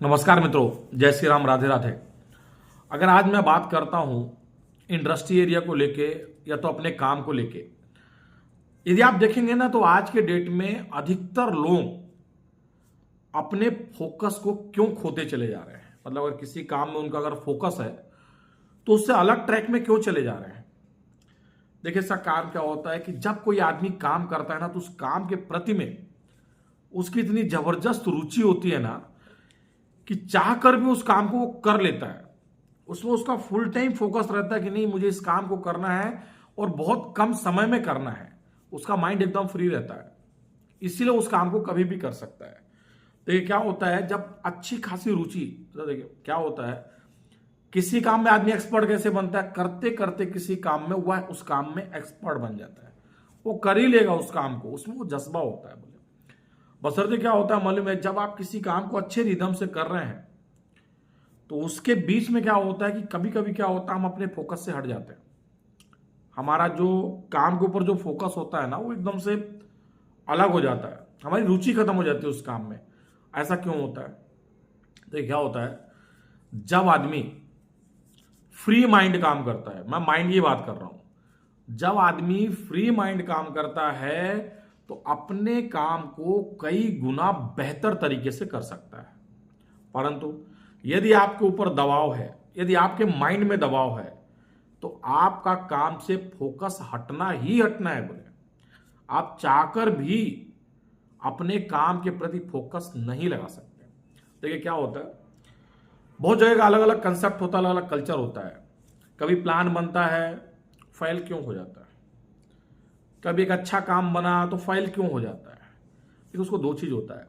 नमस्कार मित्रों, जय श्री राम, राधे राधे। अगर आज मैं बात करता हूं इंडस्ट्री एरिया को लेके या तो अपने काम को लेके, यदि आप देखेंगे ना तो आज के डेट में अधिकतर लोग अपने फोकस को क्यों खोते चले जा रहे हैं। मतलब अगर किसी काम में उनका अगर फोकस है तो उससे अलग ट्रैक में क्यों चले जा रहे हैं। देखिए, इसका कारण क्या होता है कि जब कोई आदमी काम करता है ना तो उस काम के प्रति में उसकी इतनी जबरदस्त रुचि होती है ना कि चाह कर भी उस काम को वो कर लेता है। उसमें उसका फुल टाइम फोकस रहता है कि नहीं, मुझे इस काम को करना है और बहुत कम समय में करना है। उसका माइंड एकदम फ्री रहता है, इसीलिए उस काम को कभी भी कर सकता है। देखिए क्या होता है, जब अच्छी खासी रुचि, तो देखिए क्या होता है, किसी काम में आदमी एक्सपर्ट कैसे बनता है, करते करते किसी काम में वह उस काम में एक्सपर्ट बन जाता है। वो कर ही लेगा उस काम को, उसमें वो जज्बा होता है। बोले बशर्ते क्या होता है मालूम है, जब आप किसी काम को अच्छे रिदम से कर रहे हैं तो उसके बीच में क्या होता है कि कभी कभी क्या होता है, हम अपने फोकस से हट जाते हैं। हमारा जो काम के ऊपर जो फोकस होता है ना वो एकदम से अलग हो जाता है, हमारी रुचि खत्म हो जाती है उस काम में। ऐसा क्यों होता है? तो क्या होता है, जब आदमी फ्री माइंड काम करता है, मैं माइंड की बात कर रहा हूं, जब आदमी फ्री माइंड काम करता है तो अपने काम को कई गुना बेहतर तरीके से कर सकता है। परंतु यदि आपके ऊपर दबाव है, यदि आपके माइंड में दबाव है, तो आपका काम से फोकस हटना ही हटना है। बोले आप चाहकर भी अपने काम के प्रति फोकस नहीं लगा सकते। देखिए क्या होता है, बहुत जगह का अलग अलग कंसेप्ट होता है, अलग अलग कल्चर होता है। कभी प्लान बनता है, फेल क्यों हो जाता है। कभी एक अच्छा काम बना तो फेल क्यों हो जाता है। फिर उसको दो चीज होता है,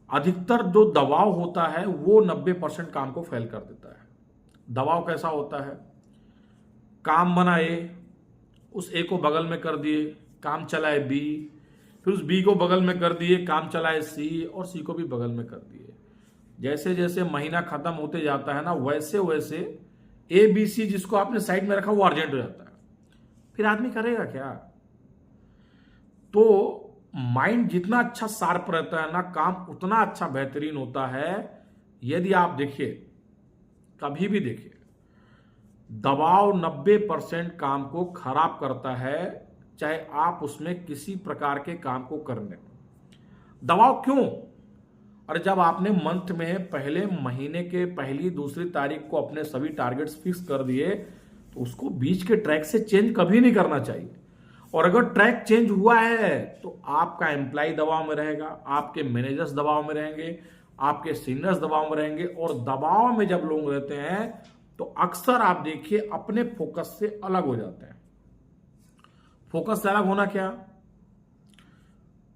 अधिकतर जो दबाव होता है वो 90% काम को फेल कर देता है। दबाव कैसा होता है, काम बना ए, उस ए को बगल में कर दिए, काम चलाए बी, फिर उस बी को बगल में कर दिए, काम चलाए सी, और सी को भी बगल में कर दिए। जैसे जैसे महीना खत्म होते जाता है ना, वैसे वैसे ए बी सी जिसको आपने साइड में रखा वो अर्जेंट हो जाता है। फिर आदमी करेगा क्या? तो माइंड जितना अच्छा शार्प रहता है ना, काम उतना अच्छा बेहतरीन होता है। यदि आप देखिए, कभी भी देखिए, दबाव 90% काम को खराब करता है, चाहे आप उसमें किसी प्रकार के काम को कर लें। दबाव क्यों? और जब आपने मंथ में पहले महीने के पहली दूसरी तारीख को अपने सभी टारगेट्स फिक्स कर दिए तो उसको बीच के ट्रैक से चेंज कभी नहीं करना चाहिए। और अगर ट्रैक चेंज हुआ है तो आपका एम्प्लॉय दबाव में रहेगा, आपके मैनेजर्स दबाव में रहेंगे, आपके सीनियर्स दबाव में रहेंगे। और दबाव में जब लोग रहते हैं तो अक्सर आप देखिए अपने फोकस से अलग हो जाते हैं। फोकस से अलग होना क्या,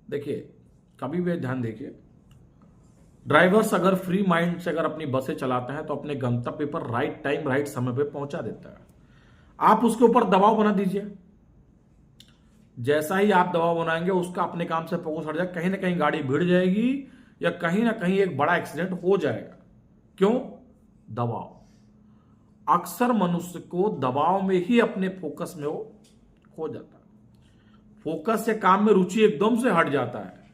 देखिए कभी भी ध्यान देखिए, ड्राइवर्स अगर फ्री माइंड से अगर अपनी बसें चलाते हैं तो अपने गंतव्य पर राइट टाइम राइट समय पे पहुंचा देता है। आप उसके ऊपर दबाव बना दीजिए, जैसा ही आप दबाव बनाएंगे उसका अपने काम से फोकस हट जाएगा, कहीं ना कहीं गाड़ी भिड़ जाएगी या कहीं ना कहीं एक बड़ा एक्सीडेंट हो जाएगा। क्यों? दबाव। अक्सर मनुष्य को दबाव में ही अपने फोकस में वो खो जाता है, फोकस से काम में रुचि एकदम से हट जाता है।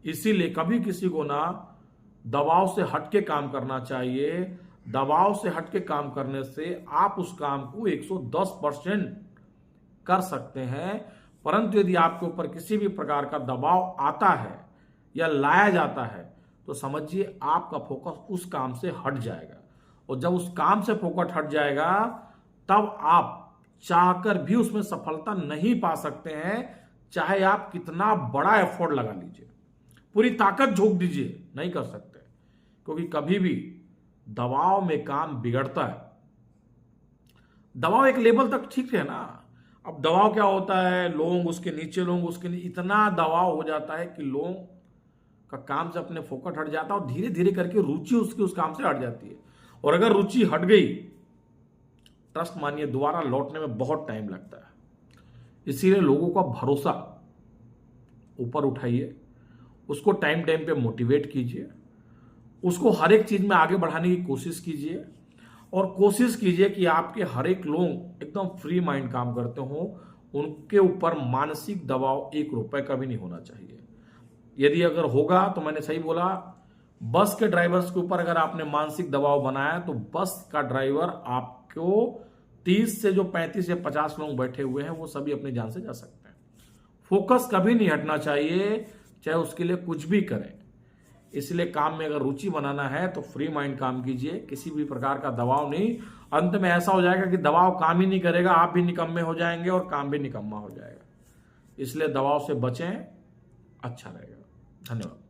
इसीलिए कभी किसी को ना दबाव से हट के काम करना चाहिए। दबाव से हट के काम करने से आप उस काम को 110% कर सकते हैं। परंतु यदि आपके ऊपर किसी भी प्रकार का दबाव आता है या लाया जाता है तो समझिए आपका फोकस उस काम से हट जाएगा। और जब उस काम से फोकस हट जाएगा तब आप चाहकर भी उसमें सफलता नहीं पा सकते हैं, चाहे आप कितना बड़ा एफर्ट लगा लीजिए, पूरी ताकत झोंक दीजिए, नहीं कर सकते। क्योंकि कभी भी दबाव में काम बिगड़ता है। दबाव एक लेवल तक ठीक है ना, अब दबाव क्या होता है, लोग उसके नीचे, लोग उसके नीचे, इतना दबाव हो जाता है कि लोग का काम से अपने फोकस हट जाता है और धीरे धीरे करके रुचि उसकी उस काम से हट जाती है। और अगर रुचि हट गई, ट्रस्ट मानिए दोबारा लौटने में बहुत टाइम लगता है। इसीलिए लोगों का भरोसा ऊपर उठाइए, उसको टाइम टाइम पे मोटिवेट कीजिए, उसको हर एक चीज में आगे बढ़ाने की कोशिश कीजिए। और कोशिश कीजिए कि आपके हर एक लोग एकदम फ्री माइंड काम करते हो, उनके ऊपर मानसिक दबाव 1 रुपए का भी नहीं होना चाहिए। यदि अगर होगा तो मैंने सही बोला, बस के ड्राइवर्स के ऊपर अगर आपने मानसिक दबाव बनाया तो बस का ड्राइवर आपको 30 से जो 35 या 50 लोग बैठे हुए हैं वो सभी अपनी जान से जा सकते हैं। फोकस कभी नहीं हटना चाहिए, चाहे उसके लिए कुछ भी करें। इसलिए काम में अगर रुचि बनाना है तो फ्री माइंड काम कीजिए, किसी भी प्रकार का दबाव नहीं। अंत में ऐसा हो जाएगा कि दबाव काम ही नहीं करेगा, आप भी निकम्मे हो जाएंगे और काम भी निकम्मा हो जाएगा। इसलिए दबाव से बचें, अच्छा रहेगा। धन्यवाद।